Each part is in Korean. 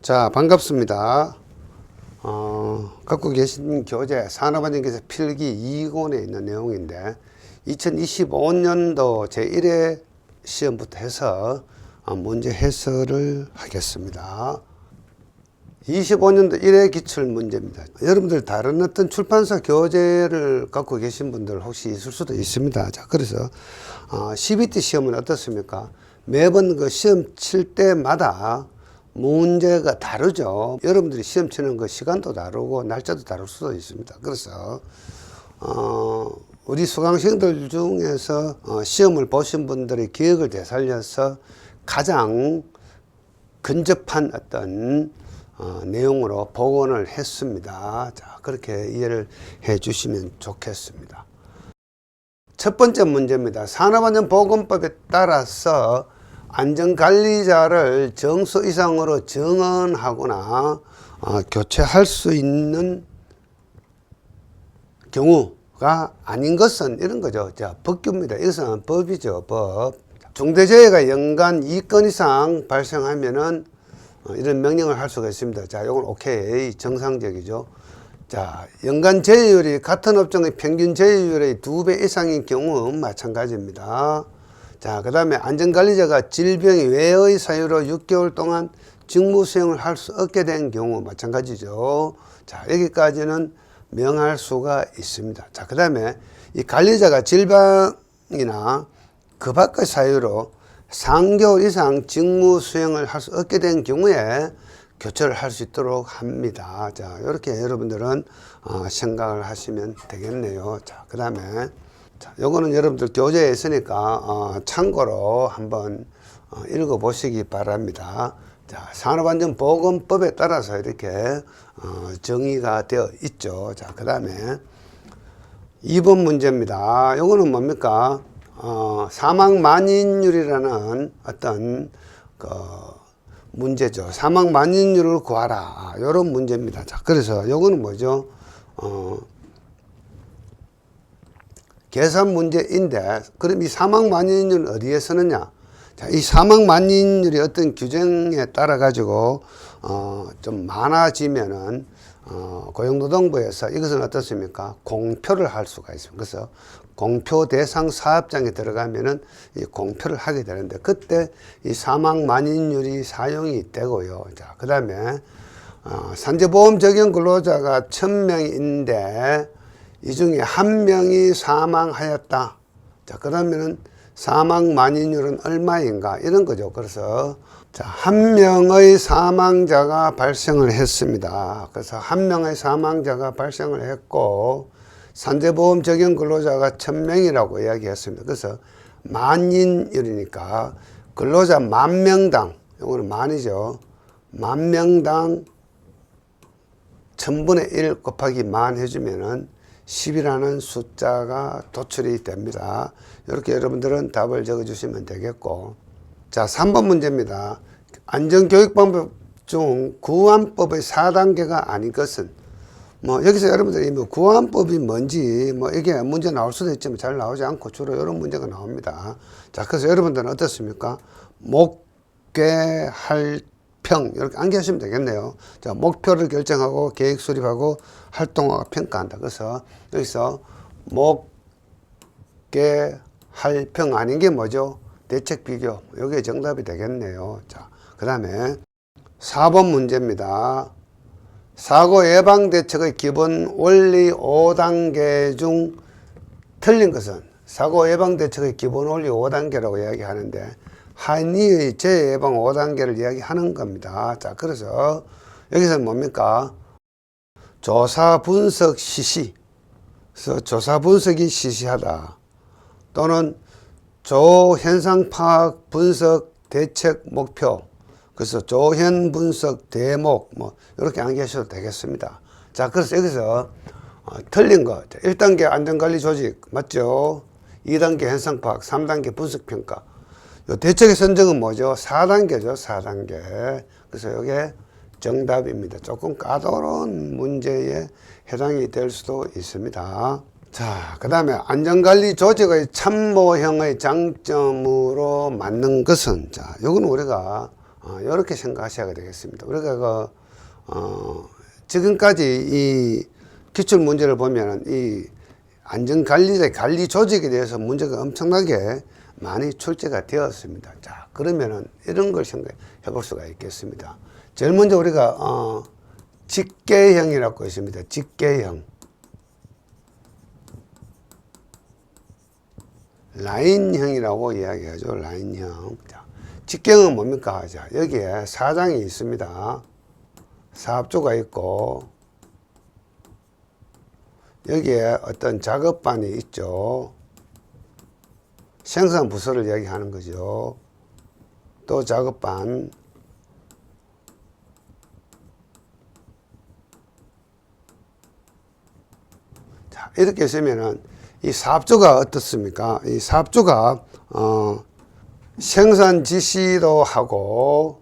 자, 반갑습니다. 갖고 계신 교재 산업안전기사 필기 2권에 있는 내용인데 2025년도 제1회 시험부터 해서 문제 해설을 하겠습니다. 25년도 1회 기출 문제입니다. 여러분들 다른 어떤 출판사 교재를 갖고 계신 분들 혹시 있을 수도 있습니다. 자, 그래서 CBT 시험은 어떻습니까? 매번 그 시험 칠 때마다 문제가 다르죠. 여러분들이 시험 치는 그 시간도 다르고 날짜도 다를 수도 있습니다. 그래서 우리 수강생들 중에서 시험을 보신 분들의 기억을 되살려서 가장 근접한 어떤 내용으로 복원을 했습니다. 자, 그렇게 이해를 해 주시면 좋겠습니다. 첫 번째 문제입니다. 산업안전보건법에 따라서 안전관리자를 정수 이상으로 정원하거나 교체할 수 있는 경우가 아닌 것은 이런 거죠. 자, 법규입니다. 이것은 법이죠. 법. 중대재해가 연간 2건 이상 발생하면은 이런 명령을 할 수가 있습니다. 자, 이건 오케이. 정상적이죠. 자, 연간 재해율이 같은 업종의 평균 재해율의 2배 이상인 경우 마찬가지입니다. 자, 그 다음에 안전관리자가 질병이 외의 사유로 6개월 동안 직무 수행을 할 수 없게 된 경우 마찬가지죠. 자, 여기까지는 명할 수가 있습니다. 자, 그 다음에 이 관리자가 질병이나 그 밖의 사유로 3개월 이상 직무 수행을 할 수 없게 된 경우에 교체를 할 수 있도록 합니다. 자, 이렇게 여러분들은 생각을 하시면 되겠네요. 자, 그 다음에 자, 요거는 여러분들 교재에 있으니까 참고로 한번 읽어 보시기 바랍니다. 자, 산업안전보건법에 따라서 이렇게 정의가 되어 있죠. 자, 그 다음에 2번 문제입니다. 요거는 뭡니까? 사망 만인율이라는 어떤 문제죠. 사망 만인율을 구하라. 요런 문제입니다. 자, 그래서 요거는 뭐죠? 계산 문제인데, 그럼 이 사망 만인율은 어디에 쓰느냐? 자, 이 사망 만인율이 어떤 규정에 따라 가지고, 좀 많아지면은, 고용노동부에서 이것은 어떻습니까? 공표를 할 수가 있습니다. 그래서 공표 대상 사업장에 들어가면은 이 공표를 하게 되는데, 그때 이 사망 만인율이 사용이 되고요. 자, 그 다음에, 산재보험 적용 근로자가 1000명인데, 이 중에 1명이 사망하였다. 자, 그러면은 사망 만인율은 얼마인가? 이런 거죠. 그래서, 자, 1명의 사망자가 발생을 했습니다. 그래서 1명의 사망자가 발생을 했고, 산재보험 적용 근로자가 1000명이라고 이야기했습니다. 그래서 만인율이니까 근로자 10,000명당, 이거는 만이죠. 10,000명당 1000분의 1 곱하기 만 해주면은 10이라는 숫자가 도출이 됩니다. 이렇게 여러분들은 답을 적어 주시면 되겠고. 자, 3번 문제입니다. 안전교육방법 중 구안법의 4단계가 아닌 것은, 여기서 여러분들이 구안법이 뭔지, 이게 문제 나올 수도 있지만 잘 나오지 않고 주로 이런 문제가 나옵니다. 자, 그래서 여러분들은 어떻습니까? 목계, 할평, 이렇게 암기하시면 되겠네요. 자, 목표를 결정하고 계획 수립하고 활동하고 평가한다. 그래서 여기서 목계, 할평 아닌 게 뭐죠? 대책 비교. 이게 정답이 되겠네요. 자, 그 다음에 4번 문제입니다. 사고 예방 대책의 기본 원리 5단계 중 틀린 것은, 사고 예방 대책의 기본 원리 5단계라고 이야기하는데 한의의 재해 예방 5단계를 이야기하는 겁니다. 자, 그래서 여기서는 뭡니까? 조사 분석 시시. 그래서 조사 분석이 시시하다. 또는 조현상 파악 분석 대책 목표. 그래서 조현 분석 대목, 이렇게 암기하셔도 되겠습니다. 자, 그래서 여기서 틀린 거. 1단계 안전관리 조직, 맞죠? 2단계 현상 파악, 3단계 분석 평가. 요 대책의 선정은 뭐죠? 4단계죠, 4단계. 그래서 이게 정답입니다. 조금 까다로운 문제에 해당이 될 수도 있습니다. 자, 그 다음에 안전관리 조직의 참모형의 장점으로 맞는 것은, 자, 요건 우리가 이렇게 생각하셔야 되겠습니다. 우리가 지금까지 이 기출 문제를 보면 이 안전관리의 관리 조직에 대해서 문제가 엄청나게 많이 출제가 되었습니다. 자, 그러면은 이런 걸 생각해 볼 수가 있겠습니다. 제일 먼저 우리가 직계형이라고 있습니다. 직계형. 라인형이라고 이야기하죠. 라인형. 자, 직계형은 뭡니까? 자, 여기에 사장이 있습니다. 사업주가 있고, 여기에 어떤 작업반이 있죠. 생산부서를 이야기하는 거죠. 또 작업반. 자, 이렇게 쓰면은 이 사업주가 어떻습니까? 이 사업주가 생산 지시도 하고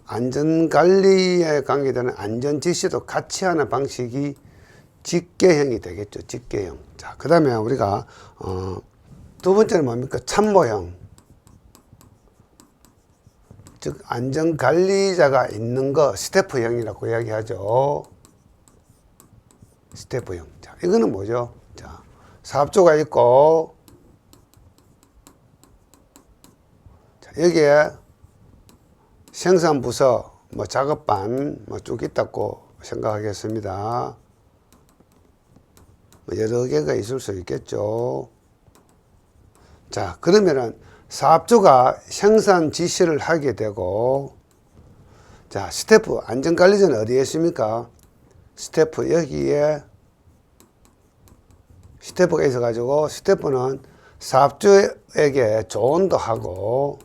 안전관리에 관계되는 안전 지시도 같이 하는 방식이 직계형이 되겠죠. 직계형. 자, 그 다음에 우리가 두 번째는 뭡니까? 참모형. 즉 안전관리자가 있는 거 스태프형이라고 이야기하죠. 스태프형. 자, 이거는 뭐죠? 자, 사업주가 있고, 자, 여기에 생산부서, 작업반, 쭉 있다고 생각하겠습니다. 여러 개가 있을 수 있겠죠. 자, 그러면은 사업주가 생산 지시를 하게 되고, 자, 스태프, 안전관리자는 어디에 있습니까? 스태프, 여기에 스태프가 있어가지고, 스태프는 사업주에게 조언도 하고,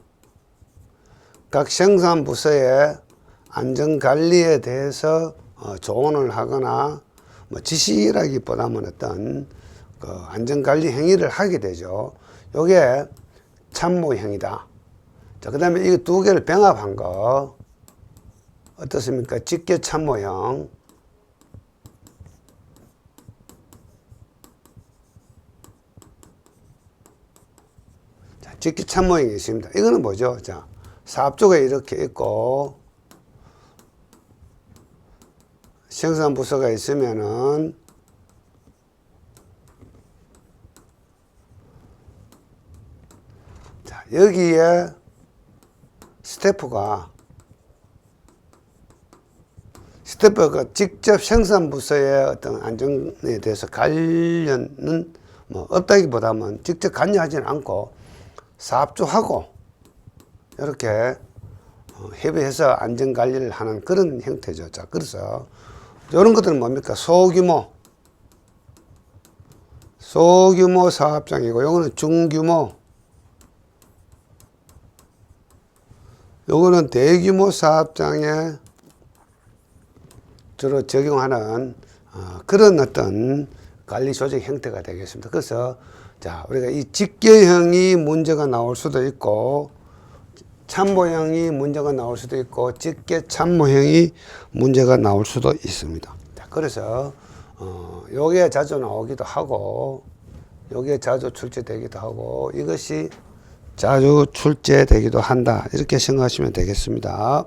각 생산부서의 안전관리에 대해서 조언을 하거나, 지시라기보다는 어떤 안전관리 행위를 하게 되죠. 요게 참모형이다. 자, 그 다음에 이 두 개를 병합한 거, 어떻습니까? 직계 참모형. 자, 직계 참모형이 있습니다. 이거는 뭐죠? 자, 사업주가 이렇게 있고, 생산부서가 있으면은, 자, 여기에 스태프가 직접 생산부서의 어떤 안전에 대해서 관련은 없다기보다는 직접 관여하지는 않고 사업주하고 이렇게 협의해서 안전관리를 하는 그런 형태죠. 자, 그래서 이런 것들은 뭡니까? 소규모 사업장이고, 요거는 중규모, 요거는 대규모 사업장에 주로 적용하는 그런 어떤 관리 조직 형태가 되겠습니다. 그래서 자, 우리가 이 직계형이 문제가 나올 수도 있고, 참모형이 문제가 나올 수도 있고, 직계 참모형이 문제가 나올 수도 있습니다. 자, 그래서 요게 자주 나오기도 하고, 요게 자주 출제되기도 하고, 이것이 자주 출제되기도 한다. 이렇게 생각하시면 되겠습니다.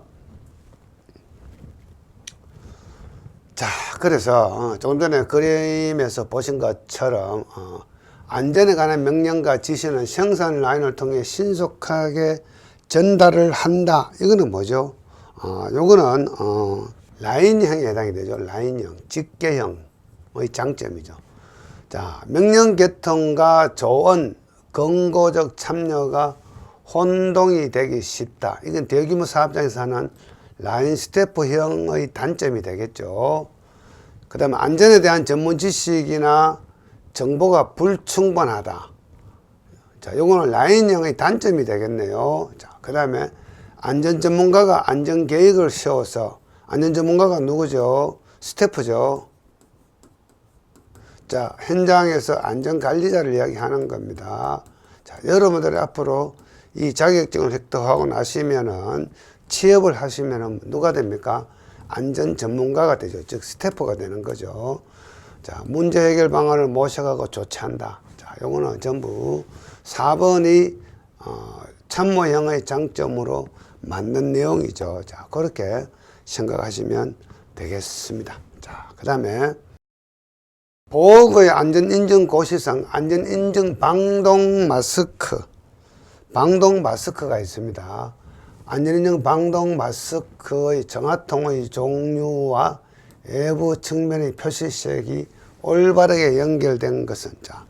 자, 그래서 조금 전에 그림에서 보신 것처럼 안전에 관한 명령과 지시는 생산 라인을 통해 신속하게 전달을 한다. 이거는 뭐죠? 요거는 라인형에 해당이 되죠. 라인형, 직계형의 장점이죠. 자, 명령 개통과 조언, 권고적 참여가 혼동이 되기 쉽다. 이건 대규모 사업장에서 하는 라인 스태프형의 단점이 되겠죠. 그 다음에 안전에 대한 전문 지식이나 정보가 불충분하다. 자, 요거는 라인형의 단점이 되겠네요. 자, 그 다음에 안전 전문가가 안전 계획을 세워서, 안전 전문가가 누구죠? 스태프죠. 자, 현장에서 안전 관리자를 이야기하는 겁니다. 자, 여러분들이 앞으로 이 자격증을 획득하고 나시면은 취업을 하시면은 누가 됩니까? 안전 전문가가 되죠. 즉, 스태프가 되는 거죠. 자, 문제 해결 방안을 모셔가고 조치한다. 자, 요거는 전부 4번이 참모형의 장점으로 맞는 내용이죠. 자, 그렇게 생각하시면 되겠습니다. 자, 그 다음에 보호구의 안전인증 고시상 안전인증 방독 마스크가 있습니다. 안전인증 방독 마스크의 정화통의 종류와 외부 측면의 표시색이 올바르게 연결된 것은, 자,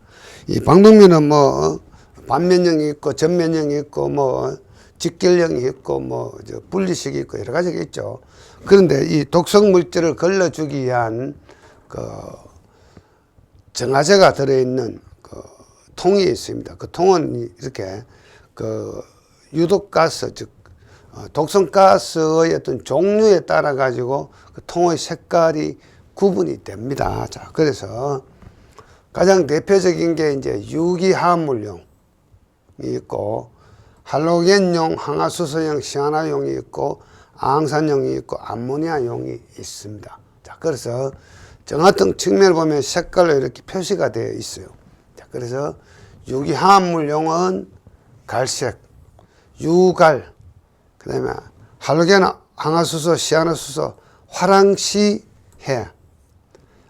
이 방독면은 뭐 반면형이 있고 전면형이 있고 뭐 직결형이 있고 뭐 분리식이 있고 여러 가지가 있죠. 그런데 이 독성 물질을 걸러주기 위한 그 정화제가 들어있는 그 통이 있습니다. 그 통은 이렇게 그 유독가스, 즉 독성가스의 어떤 종류에 따라 가지고 그 통의 색깔이 구분이 됩니다. 자, 그래서 가장 대표적인 게 이제 유기화합물용이 있고 할로겐용, 항화수소용, 시아나용이 있고 항산용이 있고 암모니아용이 있습니다. 자, 그래서 정화통 측면을 보면 색깔로 이렇게 표시가 되어 있어요. 자, 그래서 유기화합물용은 갈색, 유갈, 그 다음에 할로겐, 항화수소, 시아나수소, 화랑시해,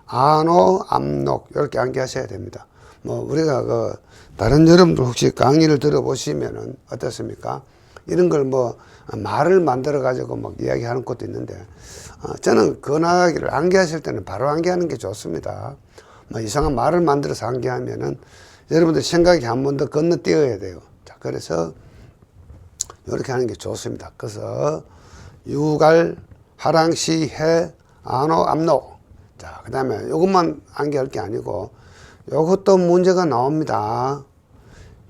안호, 암록 이렇게 암기하셔야 됩니다. 뭐 우리가 그 다른 여러분들 혹시 강의를 들어보시면은 어떻습니까? 이런 걸 뭐 말을 만들어 가지고 막 이야기하는 것도 있는데 저는 권하기를 암기하실 때는 바로 암기하는 게 좋습니다. 뭐 이상한 말을 만들어서 암기하면은 여러분들 생각이 한 번 더 건너뛰어야 돼요. 자, 그래서 이렇게 하는 게 좋습니다. 그래서 유갈, 하랑시, 해, 안호, 암록. 자, 그 다음에 이것만 암기할 게 아니고 이것도 문제가 나옵니다.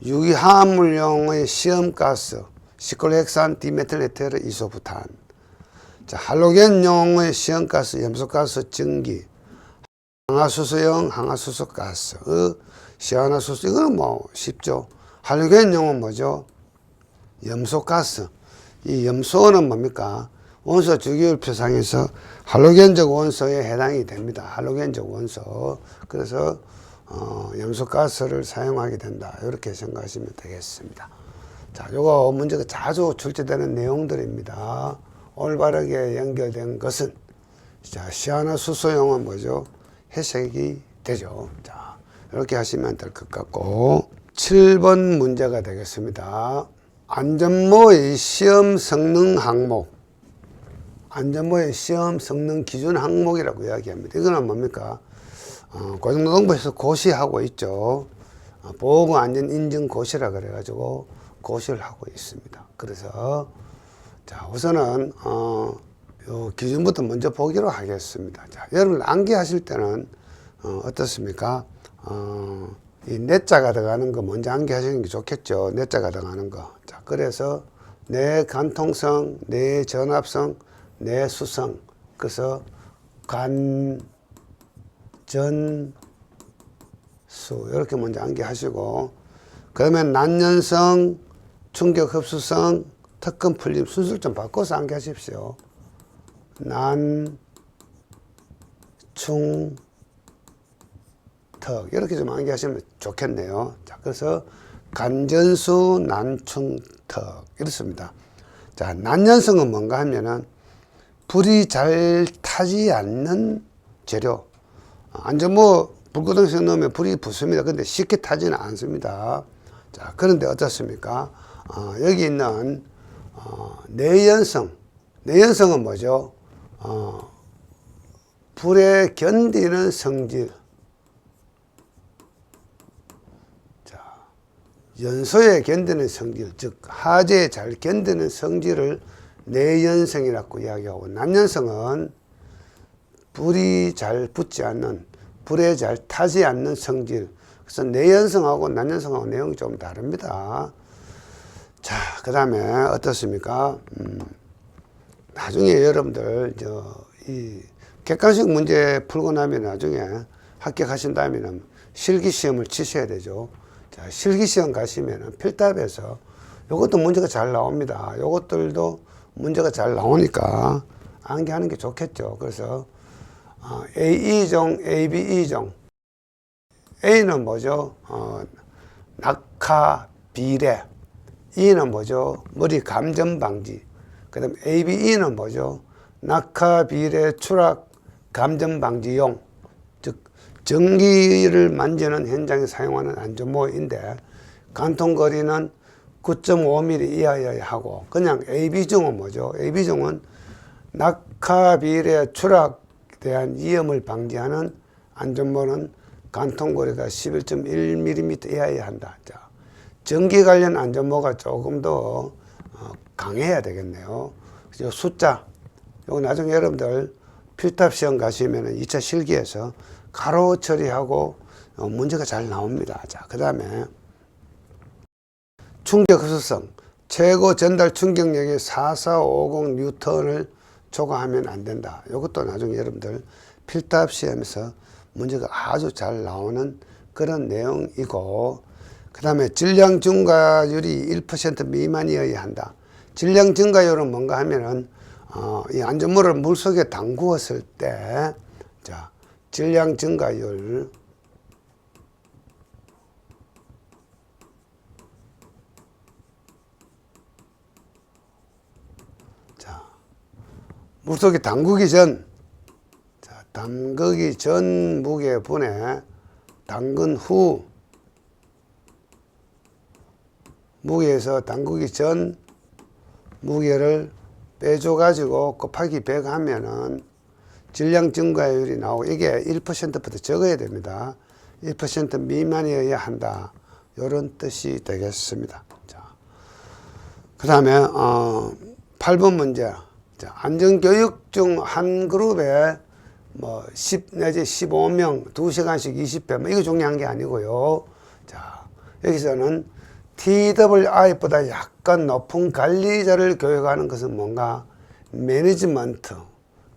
유기화합물용의 시험가스, 시클로헥산 디메틸에테르 이소부탄. 자, 할로겐용의 시험가스, 염소가스 증기, 항화수소용 항화수소가스, 시아나수소, 이거는 뭐 쉽죠. 할로겐용은 뭐죠? 염소가스. 이 염소는 뭡니까? 원소 주기율표상에서 할로겐적 원소에 해당이 됩니다. 할로겐적 원소. 그래서 염소가스를 사용하게 된다. 이렇게 생각하시면 되겠습니다. 자, 요거 문제가 자주 출제되는 내용들입니다. 올바르게 연결된 것은, 자, 시아나수소용은 뭐죠? 회색이 되죠. 자, 이렇게 하시면 될 것 같고, 7번 문제가 되겠습니다. 안전모의 시험 성능 항목, 안전모의 시험 성능 기준 항목이라고 이야기합니다. 이거는 뭡니까? 고등노동부에서 고시하고 있죠. 보호구 안전 인증 고시라 그래가지고 고시를 하고 있습니다. 그래서 자, 우선은 요 기준부터 먼저 보기로 하겠습니다. 자, 여러분 암기하실 때는 어떻습니까? 이 내자가 들어가는 거 먼저 암기하시는 게 좋겠죠. 내자가 들어가는 거. 자, 그래서 내간통성, 내전압성, 내수성. 그래서 간전수 이렇게 먼저 암기하시고, 그러면 난연성, 충격흡수성, 특근 풀림 순서를 좀 바꿔서 암기하십시오. 난, 충, 턱 이렇게 좀 암기하시면 좋겠네요. 자, 그래서 간전수, 난충턱 이렇습니다. 자, 난연성은 뭔가 하면은 불이 잘 타지 않는 재료. 안전모 불구동성 넣으면 불이 붙습니다. 근데 쉽게 타지는 않습니다. 자, 그런데 어떻습니까? 여기 있는 내연성. 내연성은 뭐죠? 불에 견디는 성질. 자, 연소에 견디는 성질, 즉 화재에 잘 견디는 성질을 내연성이라고 이야기하고, 난연성은 불이 잘 붙지 않는, 불에 잘 타지 않는 성질. 그래서 내연성하고 난연성하고 내용이 좀 다릅니다. 자, 그 다음에 어떻습니까? 나중에 여러분들 이 객관식 문제 풀고 나면 나중에 합격하신다면 실기시험을 치셔야 되죠. 자, 실기시험 가시면 필답에서 이것도 문제가 잘 나옵니다. 이것들도 문제가 잘 나오니까 암기하는 게 좋겠죠. 그래서 AE종, ABE종. A는 뭐죠? 낙하, 비례. E는 뭐죠? 머리 감전 방지. 그 다음에 ABE는 뭐죠? 낙하 비례 추락 감전 방지용, 즉 전기를 만지는 현장에 사용하는 안전모인데 관통거리는 9.5mm 이하여야 하고, 그냥 AB종은 뭐죠? AB종은 낙하 비례 추락에 대한 위험을 방지하는 안전모는 관통거리가 11.1mm 이하여야 한다. 자, 전기 관련 안전모가 조금 더 강해야 되겠네요. 그죠? 숫자, 요거 나중에 여러분들 필탑 시험 가시면은 2차 실기에서 가로 처리하고 문제가 잘 나옵니다. 자, 그 다음에 충격 흡수성, 최고 전달 충격력이 4450 뉴턴을 초과하면 안 된다. 이것도 나중에 여러분들 필탑 시험에서 문제가 아주 잘 나오는 그런 내용이고, 그 다음에 질량 증가율이 1% 미만이어야 한다. 질량 증가율은 뭔가 하면은 이 안전모를 물속에 담그었을 때, 자, 질량 증가율, 자, 물속에 담그기 전, 자, 담그기 전 무게분에 담근 후 무게에서 담그기 전 무게를 빼줘 가지고 곱하기 100 하면은 질량 증가율이 나오고, 이게 1%부터 적어야 됩니다. 1% 미만이어야 한다. 이런 뜻이 되겠습니다. 자, 그 다음에 8번 문제. 자, 안전교육 중 한 그룹에 뭐 10 내지 15명 2시간씩 20회, 뭐 이거 중요한 게 아니고요. 자, 여기서는 TWI보다 약간 높은 관리자를 교육하는 것은 뭔가 매니지먼트,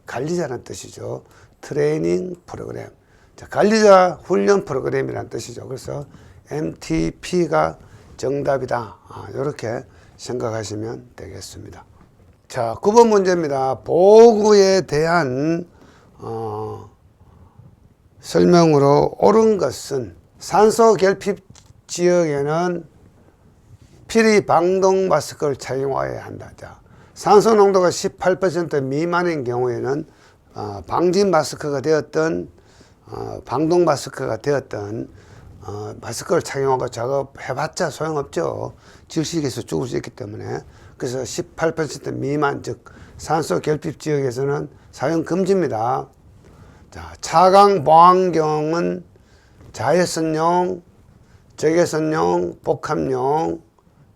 관리자라는 뜻이죠. 트레이닝 프로그램. 자, 관리자 훈련 프로그램이라는 뜻이죠. 그래서 MTP가 정답이다. 이렇게 생각하시면 되겠습니다. 자, 9번 문제입니다. 보고에 대한 설명으로 옳은 것은 산소 결핍 지역에는 필히 방독 마스크를 착용해야 한다. 자, 산소 농도가 18% 미만인 경우에는 방진 마스크가 되었던 방독 마스크가 되었던 마스크를 착용하고 작업해봤자 소용없죠. 질식에서 죽을 수 있기 때문에. 그래서 18% 미만, 즉 산소 결핍 지역에서는 사용 금지입니다. 자, 차광 보안경은 자외선용, 적외선용, 복합용,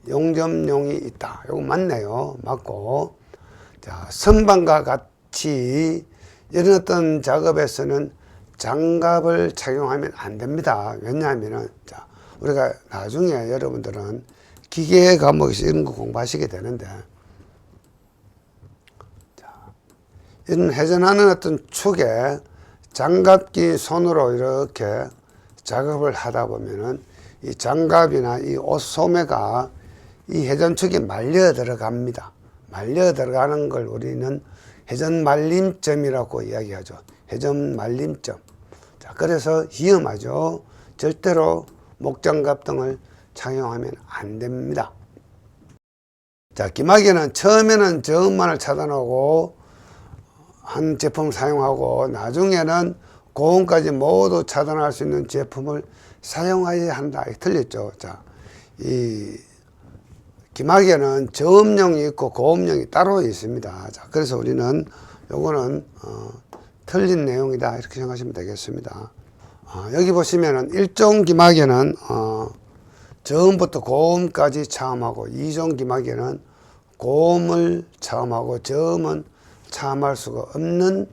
용접용이 있다. 이거 맞네요. 맞고. 자, 선반과 같이 이런 어떤 작업에서는 장갑을 착용하면 안 됩니다. 왜냐하면은, 자, 우리가 나중에 여러분들은 기계 과목에서 이런 거 공부하시게 되는데, 자, 이런 회전하는 어떤 축에 장갑 낀 손으로 이렇게 작업을 하다 보면은 이 장갑이나 이 옷 소매가 이 회전축에 말려 들어갑니다. 말려 들어가는 걸 우리는 회전 말림점이라고 이야기하죠. 회전 말림점. 자, 그래서 위험하죠. 절대로 목장갑 등을 착용하면 안 됩니다. 자, 기막에는 처음에는 저음만을 차단하고 한 제품을 사용하고, 나중에는 고음까지 모두 차단할 수 있는 제품을 사용해야 한다. 틀렸죠. 자, 이 기막에는 저음용이 있고 고음용이 따로 있습니다. 자, 그래서 우리는 요거는 틀린 내용이다. 이렇게 생각하시면 되겠습니다. 여기 보시면은 1종 기막에는 저음부터 고음까지 차음하고, 2종 기막에는 고음을 차음하고 저음은 차음할 수가 없는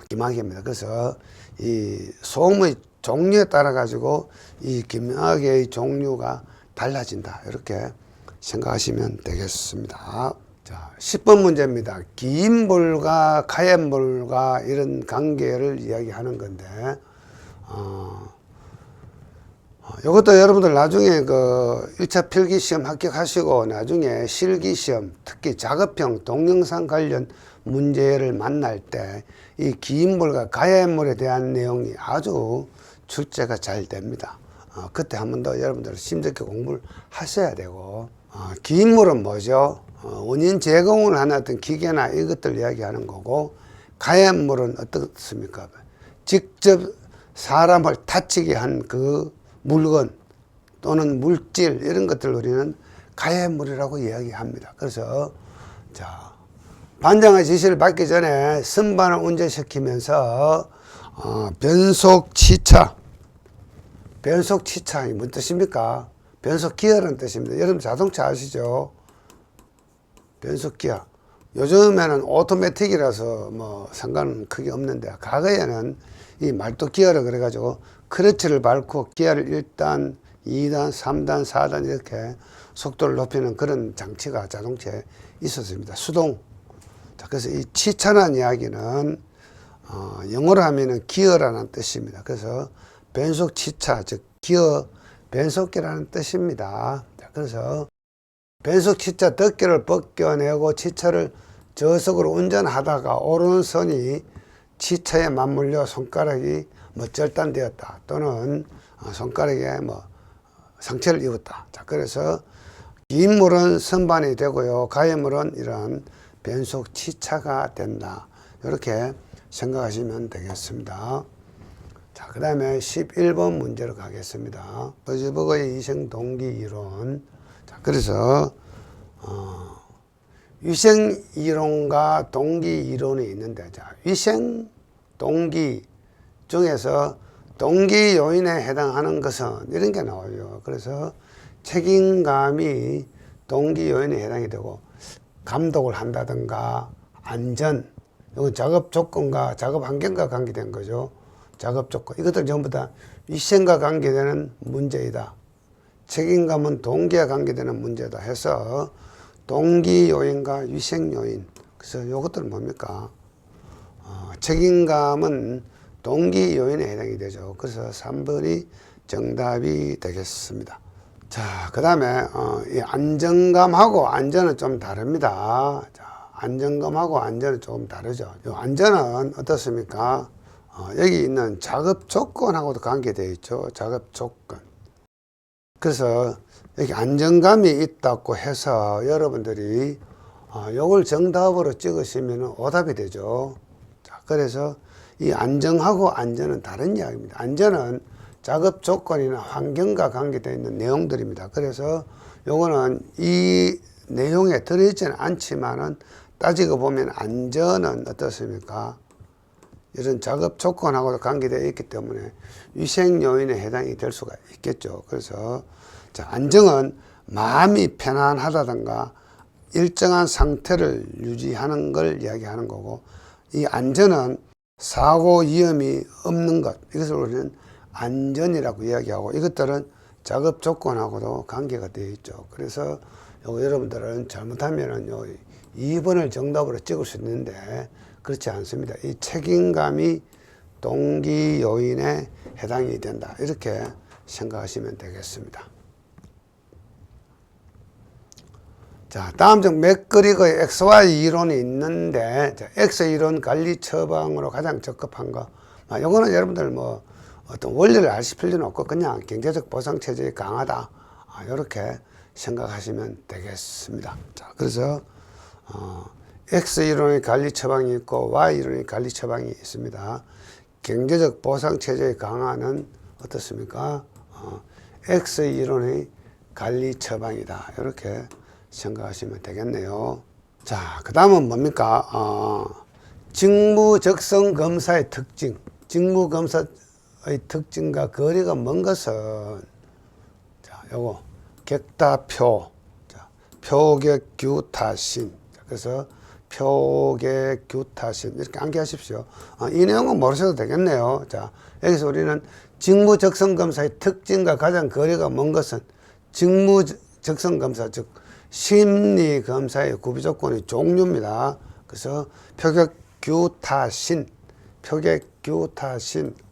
기막입니다. 그래서 이 소음의 종류에 따라 가지고 이 기막의 종류가 달라진다. 이렇게 생각하시면 되겠습니다. 자, 10번 문제입니다. 기인볼과 가연볼과 이런 관계를 이야기하는 건데, 이것도 여러분들 나중에 그 1차 필기 시험 합격하시고 나중에 실기 시험, 특히 작업형 동영상 관련 문제를 만날 때 이 기인볼과 가연볼에 대한 내용이 아주 출제가 잘 됩니다. 그때 한 번 더 여러분들 심적인 공부를 하셔야 되고, 기인물은 뭐죠? 원인 제공을 하는 어떤 기계나 이것들 이야기하는 거고, 가해물은 어떻습니까? 직접 사람을 다치게 한 그 물건 또는 물질 이런 것들을 우리는 가해물이라고 이야기합니다. 그래서 자, 반장의 지시를 받기 전에 선반을 운전시키면서 변속치차, 변속치차 무슨 뜻입니까? 변속기어라는 뜻입니다. 여러분 자동차 아시죠? 변속기어. 요즘에는 오토매틱이라서 뭐 상관은 크게 없는데, 과거에는 이 말뚝기어라 그래가지고 크러치를 밟고 기어를 1단, 2단, 3단, 4단 이렇게 속도를 높이는 그런 장치가 자동차에 있었습니다. 수동. 자, 그래서 이 치차라는 이야기는 영어로 하면은 기어라는 뜻입니다. 그래서 변속 치차, 즉 기어 변속기라는 뜻입니다. 자, 그래서 변속 치차 덮개를 벗겨내고 치차를 저속으로 운전하다가 오른손이 치차에 맞물려 손가락이 절단되었다 또는 손가락에 상처를 입었다. 자, 그래서 기인물은 선반이 되고요, 가해물은 이런 변속 치차가 된다. 이렇게 생각하시면 되겠습니다. 자, 그 다음에 11번 문제로 가겠습니다. 버즈버거의 위생 동기 이론. 자, 그래서 위생 이론과 동기 이론이 있는데, 자, 위생 동기 중에서 동기 요인에 해당하는 것은 이런 게 나와요. 그래서 책임감이 동기 요인에 해당이 되고, 감독을 한다든가 안전, 이건 작업 조건과 작업 환경과 관계된 거죠. 작업 조건, 이것들 전부 다 위생과 관계되는 문제이다. 책임감은 동기와 관계되는 문제다 해서 동기 요인과 위생 요인. 그래서 이것들은 뭡니까? 책임감은 동기 요인에 해당이 되죠. 그래서 3번이 정답이 되겠습니다. 자, 그 다음에 이 안정감하고 안전은 좀 다릅니다. 자, 안정감하고 안전은 조금 다르죠. 이 안전은 어떻습니까? 여기 있는 작업 조건하고도 관계되어 있죠. 작업 조건. 그래서 여기 안정감이 있다고 해서 여러분들이 요걸 정답으로 찍으시면 오답이 되죠. 자, 그래서 이 안정하고 안전은 다른 이야기입니다. 안전은 작업 조건이나 환경과 관계되어 있는 내용들입니다. 그래서 요거는 이 내용에 들어있지는 않지만은 따지고 보면 안전은 어떻습니까? 이런 작업 조건하고도 관계되어 있기 때문에 위생 요인에 해당이 될 수가 있겠죠. 그래서 자, 안정은 마음이 편안하다든가 일정한 상태를 유지하는 걸 이야기하는 거고, 이 안전은 사고 위험이 없는 것, 이것을 우리는 안전이라고 이야기하고, 이것들은 작업 조건하고도 관계가 되어 있죠. 그래서 요거 여러분들은 잘못하면은 요 2번을 정답으로 찍을 수 있는데 그렇지 않습니다. 이 책임감이 동기 요인에 해당이 된다. 이렇게 생각하시면 되겠습니다. 자, 다음 중 맥그리거의 XY 이론이 있는데, 자, X 이론 관리 처방으로 가장 적합한 거. 요거는 여러분들 어떤 원리를 아실 필요는 없고 그냥 경제적 보상 체제가 강하다. 이렇게 생각하시면 되겠습니다. 자, 그래서 X 이론의 관리 처방이 있고 Y 이론의 관리 처방이 있습니다. 경제적 보상 체제의 강화는 어떻습니까? X 이론의 관리 처방이다. 이렇게 생각하시면 되겠네요. 자, 그 다음은 뭡니까? 직무적성 검사의 특징. 직무검사의 특징과 거리가 먼 것은, 자, 요거, 객다표, 자, 표객규타신. 그래서 표객규타신. 이렇게 암기하십시오. 이 내용은 모르셔도 되겠네요. 자, 여기서 우리는 직무적성 검사의 특징과 가장 거리가 먼 것은 직무적성 검사, 즉, 심리검사의 구비조건의 종류입니다. 그래서 표객규타신,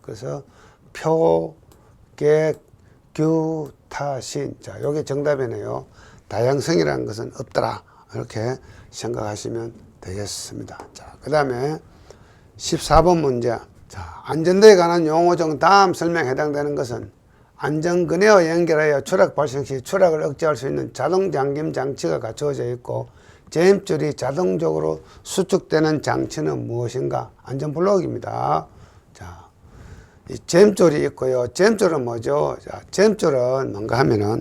그래서 표객규타신. 자, 요게 정답이네요. 다양성이라는 것은 없더라. 이렇게 생각하시면 되겠습니다. 자, 그 다음에 14번 문제. 자, 안전대에 관한 용어 중 다음 설명에 해당되는 것은 안전거래와 연결하여 추락 발생 시 추락을 억제할 수 있는 자동 잠김 장치가 갖추어져 있고 잼줄이 자동적으로 수축되는 장치는 무엇인가? 안전블록입니다. 자, 이 잼줄이 있고요. 잼줄은 뭐죠? 자, 잼줄은 뭔가 하면은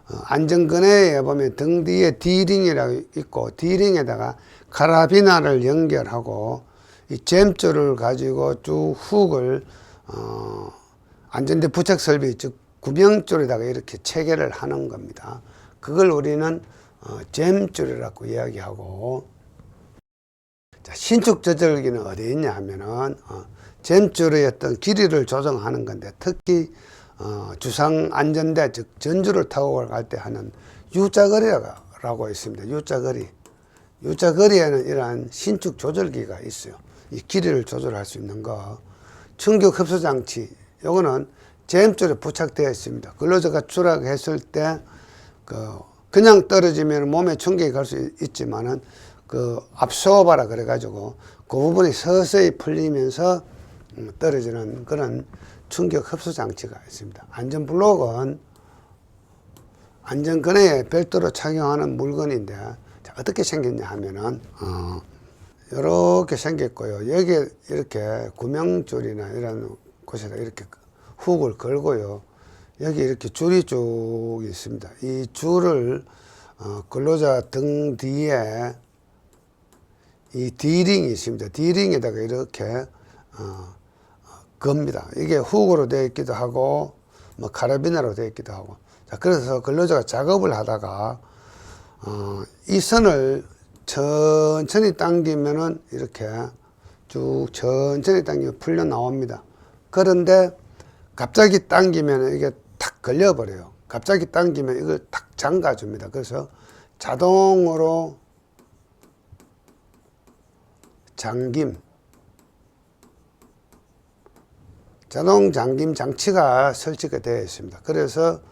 안전거래에 보면 등 뒤에 D링이라고 있고 D링에다가 카라비나를 연결하고 이 잼줄을 가지고 쭉 훅을 안전대 부착 설비 즉 구명줄에다가 이렇게 체결을 하는 겁니다. 그걸 우리는 잼줄이라고 이야기하고, 자, 신축 조절기는 어디 있냐 하면은 잼줄의 어떤 길이를 조정하는 건데 특히 주상 안전대 즉 전주를 타고 갈 때 하는 U자거리라고 있습니다. U자거리에는 이러한 신축 조절기가 있어요. 이 길이를 조절할 수 있는 거. 충격 흡수 장치, 요거는 잼줄에 부착되어 있습니다. 근로자가 추락했을 때 그냥 떨어지면 몸에 충격이 갈 수 있지만은 압소바라 그래가지고 그 부분이 서서히 풀리면서 떨어지는 그런 충격 흡수 장치가 있습니다. 안전블록은 안전거래에 별도로 착용하는 물건인데, 자, 어떻게 생겼냐 하면은 이렇게 생겼고요. 여기에 이렇게 구명줄이나 이런 곳에다 이렇게 훅을 걸고요. 여기 이렇게 줄이 쭉 있습니다. 이 줄을 근로자 등 뒤에 이 D링이 있습니다. D링에다가 이렇게 겁니다. 이게 훅으로 되어 있기도 하고 뭐 카라비나로 되어 있기도 하고. 자, 그래서 근로자가 작업을 하다가 이 선을 천천히 당기면은 이렇게 쭉 천천히 당기면 풀려 나옵니다. 그런데 갑자기 당기면 이게 탁 걸려버려요. 갑자기 당기면 이걸 탁 잠가줍니다. 그래서 자동으로 자동 잠김 장치가 설치가 되어 있습니다. 그래서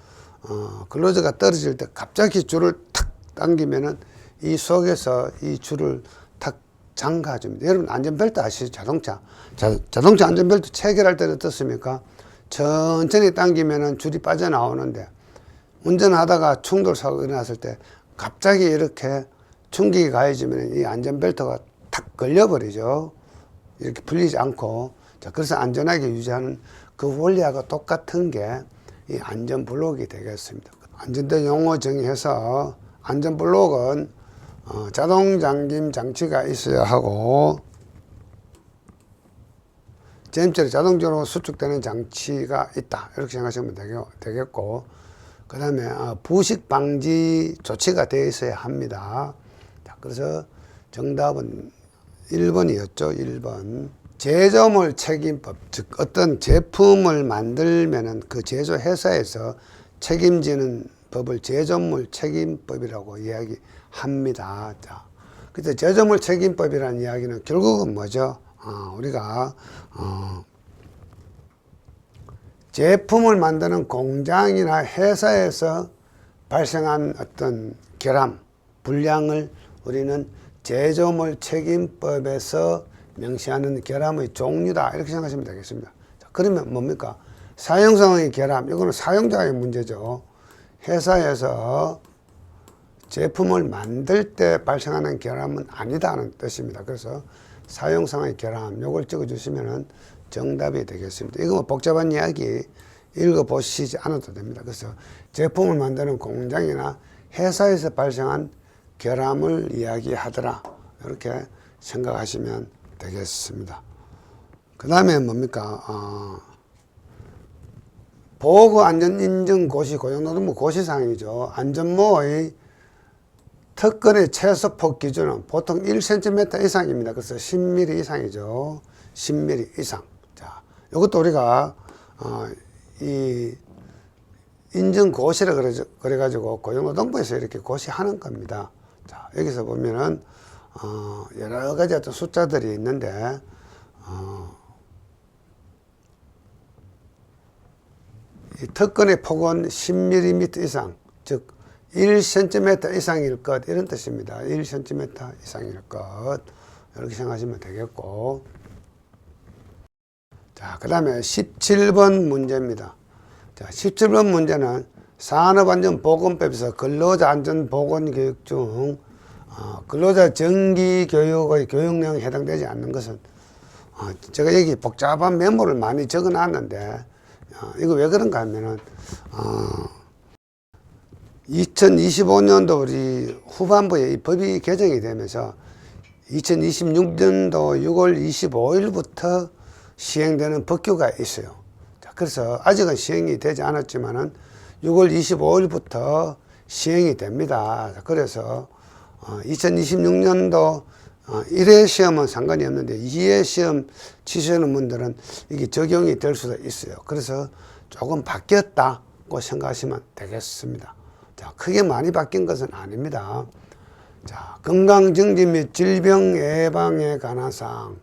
근로자가 떨어질 때 갑자기 줄을 탁 당기면은 이 속에서 이 줄을 탁 잠가줍니다. 여러분 안전벨트 아시죠? 자동차 안전벨트 체결할 때는 어떻습니까? 천천히 당기면은 줄이 빠져나오는데 운전하다가 충돌사고가 일어났을 때 갑자기 이렇게 충격이 가해지면 이 안전벨트가 탁 걸려버리죠. 이렇게 풀리지 않고. 자, 그래서 안전하게 유지하는 그 원리하고 똑같은 게 이 안전블록이 되겠습니다. 안전대 용어 정의해서 안전블록은 자동 잠김 장치가 있어야 하고 잼줄이 자동적으로 수축되는 장치가 있다. 이렇게 생각하시면 되겠고, 그 다음에 부식 방지 조치가 되어 있어야 합니다. 자, 그래서 정답은 1번이었죠. 1번. 제조물 책임법, 즉 어떤 제품을 만들면은 그 제조 회사에서 책임지는 법을 제조물 책임법이라고 이야기합니다. 자, 그때 제조물 책임법이라는 이야기는 결국은 뭐죠? 우리가 제품을 만드는 공장이나 회사에서 발생한 어떤 결함, 불량을 우리는 제조물 책임법에서 명시하는 결함의 종류다. 이렇게 생각하시면 되겠습니다. 자, 그러면 뭡니까? 사용성의 결함, 이거는 사용자의 문제죠. 회사에서 제품을 만들 때 발생하는 결함은 아니다는 뜻입니다. 그래서 사용성의 결함, 요걸 찍어주시면 정답이 되겠습니다. 이거 뭐 복잡한 이야기 읽어보시지 않아도 됩니다. 그래서 제품을 만드는 공장이나 회사에서 발생한 결함을 이야기하더라. 이렇게 생각하시면 되겠습니다. 그 다음에 뭡니까? 보호안전인증고시, 고용노동부 고시사항이죠. 안전모의 특근의 최소폭 기준은 보통 1cm 이상입니다. 그래서 10mm 이상이죠. 10mm 이상. 자, 이것도 우리가 이 인증고시라 그래가지고 고용노동부에서 이렇게 고시하는 겁니다. 자, 여기서 보면은 여러 가지 어떤 숫자들이 있는데 이 특근의 폭은 10mm 이상, 즉 1cm 이상일 것, 이런 뜻입니다. 1cm 이상일 것, 이렇게 생각하시면 되겠고. 자, 그 다음에 17번 문제입니다. 자, 17번 문제는 산업안전보건법에서 근로자안전보건교육 중 근로자 정기교육의 교육 내용에 해당되지 않는 것은 제가 여기 복잡한 메모를 많이 적어 놨는데 이거 왜 그런가 하면은 2025년도 우리 후반부에 이 법이 개정이 되면서 2026년도 6월 25일부터 시행되는 법규가 있어요. 자, 그래서 아직은 시행이 되지 않았지만은 6월 25일부터 시행이 됩니다. 그래서 2026년도 1회 시험은 상관이 없는데 2회 시험 치시는 분들은 이게 적용이 될 수도 있어요. 그래서 조금 바뀌었다고 생각하시면 되겠습니다. 자, 크게 많이 바뀐 것은 아닙니다. 자, 건강증진 및 질병 예방에 관한 사항,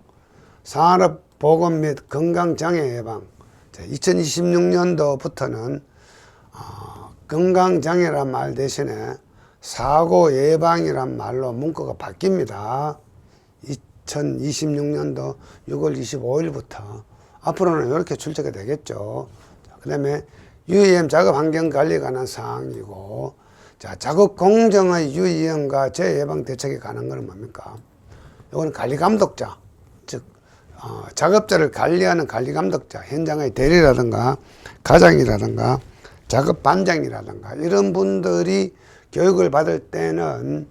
산업보건 및 건강장애 예방. 자, 2026년도부터는 건강장애란 말 대신에 사고 예방이란 말로 문구가 바뀝니다. 2026년도 6월 25일부터 앞으로는 이렇게 출제가 되겠죠. 그 다음에 유의염 작업환경관리에 관한 사항이고, 자, 작업 공정의 유의염과 재예방 대책에 관한 것은 뭡니까? 이거는 관리감독자, 즉 작업자를 관리하는 관리감독자, 현장의 대리라든가 가장이라든가 작업반장이라든가 이런 분들이 교육을 받을 때는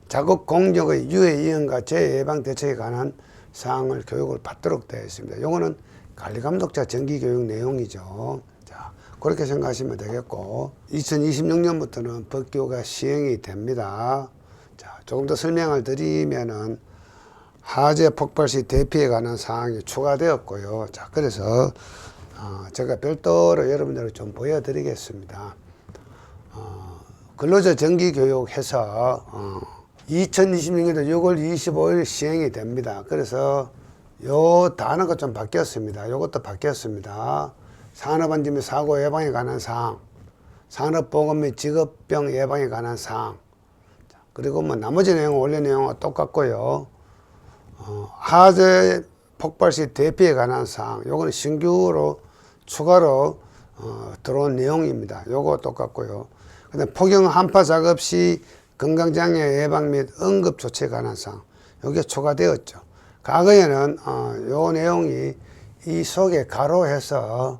작업 공정의 유해이행과 재예방 대책에 관한 사항을 교육을 받도록 되어 있습니다. 이거는 관리감독자 정기교육 내용이죠. 자, 그렇게 생각하시면 되겠고, 2026년부터는 법규가 시행이 됩니다. 자, 조금 더 설명을 드리면은 화재 폭발 시 대피에 관한 사항이 추가되었고요. 자, 그래서 제가 별도로 여러분들을 좀 보여드리겠습니다. 근로자 정기교육해서 2026년도 6월 25일 시행이 됩니다. 그래서 요 단어가 좀 바뀌었습니다. 요것도 바뀌었습니다. 산업안전 및 사고 예방에 관한 사항, 산업보건 및 직업병 예방에 관한 사항, 그리고 뭐 나머지 내용, 원래 내용은 똑같고요. 화재 폭발 시 대피에 관한 사항, 요거는 신규로 추가로 들어온 내용입니다. 요거 똑같고요. 그다음 폭염 한파 작업 시 건강장애 예방 및 응급 조치에 관한 사항, 요게 추가되었죠. 과거에는 요 내용이 이 속에 가로해서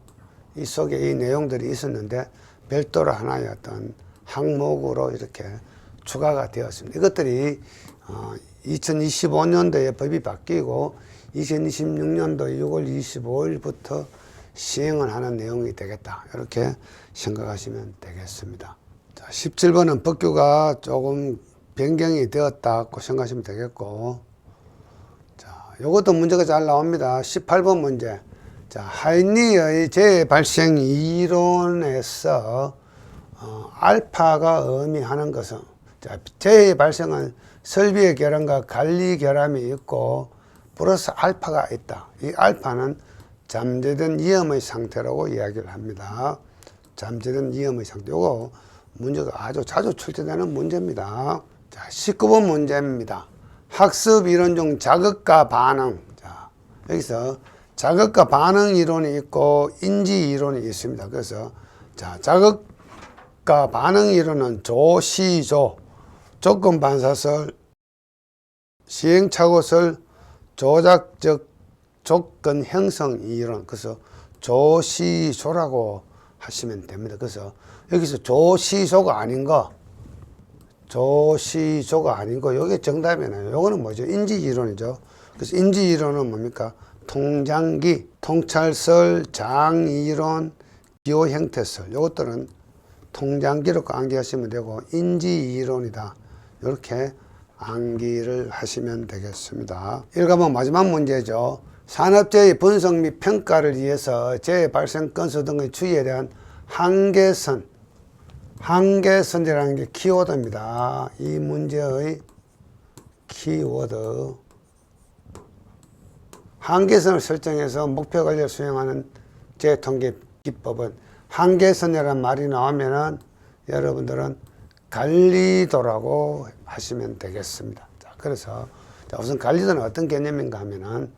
이 속에 이 내용들이 있었는데 별도로 하나의 어떤 항목으로 이렇게 추가가 되었습니다. 이것들이 2025년도에 법이 바뀌고 2026년도 6월 25일부터 시행을 하는 내용이 되겠다, 이렇게 생각하시면 되겠습니다. 자, 17번은 법규가 조금 변경이 되었다고 생각하시면 되겠고, 자, 요것도 문제가 잘 나옵니다. 18번 문제. 자, 하인리의 재발생 이론에서 알파가 의미하는 것은, 자, 재발생은 설비의 결함과 관리 결함이 있고 플러스 알파가 있다. 이 알파는 잠재된 위험의 상태라고 이야기를 합니다. 잠재된 위험의 상태. 요거 문제가 아주 자주 출제되는 문제입니다. 자, 19번 문제입니다. 학습 이론 중 자극과 반응. 자, 여기서 자극과 반응 이론이 있고 인지 이론이 있습니다. 그래서 자, 자극과 반응 이론은 조시조, 조건 반사설, 시행착오설, 조작적 조건 형성 이론. 그래서 조시조라고 하시면 됩니다. 그래서 여기서 조시조가 아닌 거, 조시조가 아닌 거, 요게 정답이네요. 요거는 뭐죠? 인지 이론이죠. 그래서 인지 이론은 뭡니까? 통장기, 통찰설, 장이론, 기호 형태설. 요것들은 통장기로 암기하시면 되고 인지 이론이다, 이렇게 암기를 하시면 되겠습니다. 1과목 마지막 문제죠. 산업재해 분석 및 평가를 위해서 재해 발생 건수 등의 추이에 대한 한계선, 한계선이라는 게 키워드입니다. 이 문제의 키워드. 한계선을 설정해서 목표 관리를 수행하는 재해통계 기법은, 한계선이라는 말이 나오면은 여러분들은 관리도라고 하시면 되겠습니다. 자, 그래서 우선 관리도는 어떤 개념인가 하면은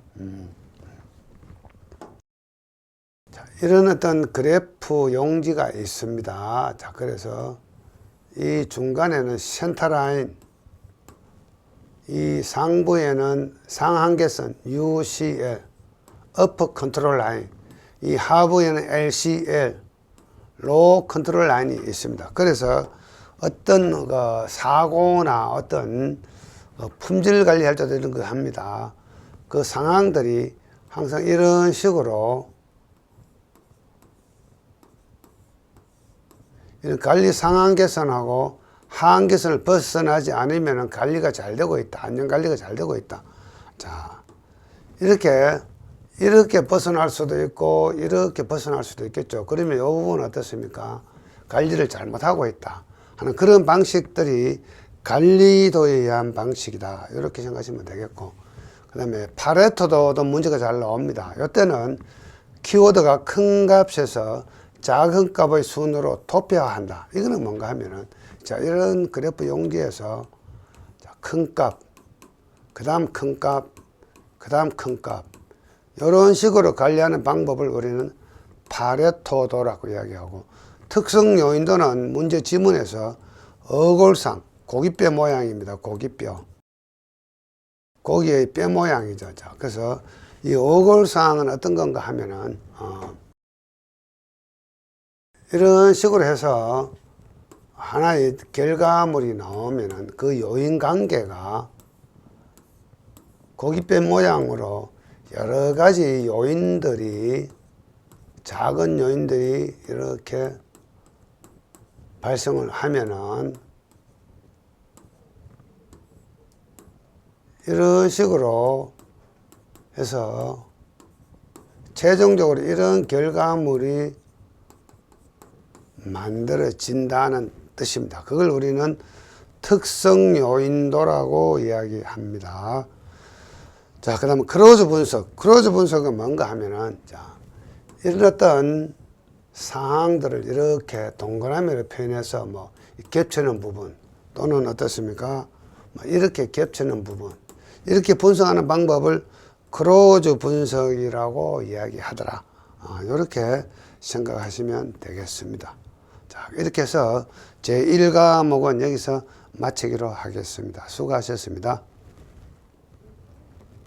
자, 이런 어떤 그래프 용지가 있습니다. 자, 그래서 이 중간에는 센터라인, 이 상부에는 상한계선 UCL, 어퍼 컨트롤 라인, 이 하부에는 LCL, 로 컨트롤 라인이 있습니다. 그래서 어떤 사고나 어떤 품질 관리할 때도 이런 거 합니다. 그 상황들이 항상 이런 식으로 이런 관리 상한 개선하고 하한 개선을 벗어나지 않으면 관리가 잘 되고 있다. 안전 관리가 잘 되고 있다. 자, 이렇게 벗어날 수도 있고 이렇게 벗어날 수도 있겠죠. 그러면 이 부분은 어떻습니까? 관리를 잘못하고 있다 하는 그런 방식들이 관리도에 의한 방식이다. 이렇게 생각하시면 되겠고, 그 다음에 파레토도 문제가 잘 나옵니다. 이때는 키워드가 큰 값에서 작은 값의 순으로 도표화한다. 이거는 뭔가 하면은, 자, 이런 그래프 용지에서 큰 값, 그 다음 큰 값, 그 다음 큰 값, 이런 식으로 관리하는 방법을 우리는 파레토도라고 이야기하고, 특성 요인도는 문제 지문에서 어골상, 고기뼈 모양입니다. 고기뼈. 고기의 뼈 모양이죠. 자, 그래서 이 어골상은 어떤 건가 하면은, 이런 식으로 해서 하나의 결과물이 나오면은 그 요인 관계가 고기뼈 모양으로 여러 가지 요인들이, 작은 요인들이 이렇게 발생을 하면은 이런 식으로 해서 최종적으로 이런 결과물이 만들어진다는 뜻입니다. 그걸 우리는 특성 요인도라고 이야기합니다. 자, 그 다음에 크로즈 분석. 크로즈 분석은 뭔가 하면은, 자, 이런 어떤 상황들을 이렇게 동그라미로 표현해서 뭐 겹치는 부분 또는 어떻습니까? 이렇게 겹치는 부분, 이렇게 분석하는 방법을 크로즈 분석이라고 이야기하더라. 이렇게 생각하시면 되겠습니다. 자, 이렇게 해서 제1과목은 여기서 마치기로 하겠습니다. 수고하셨습니다.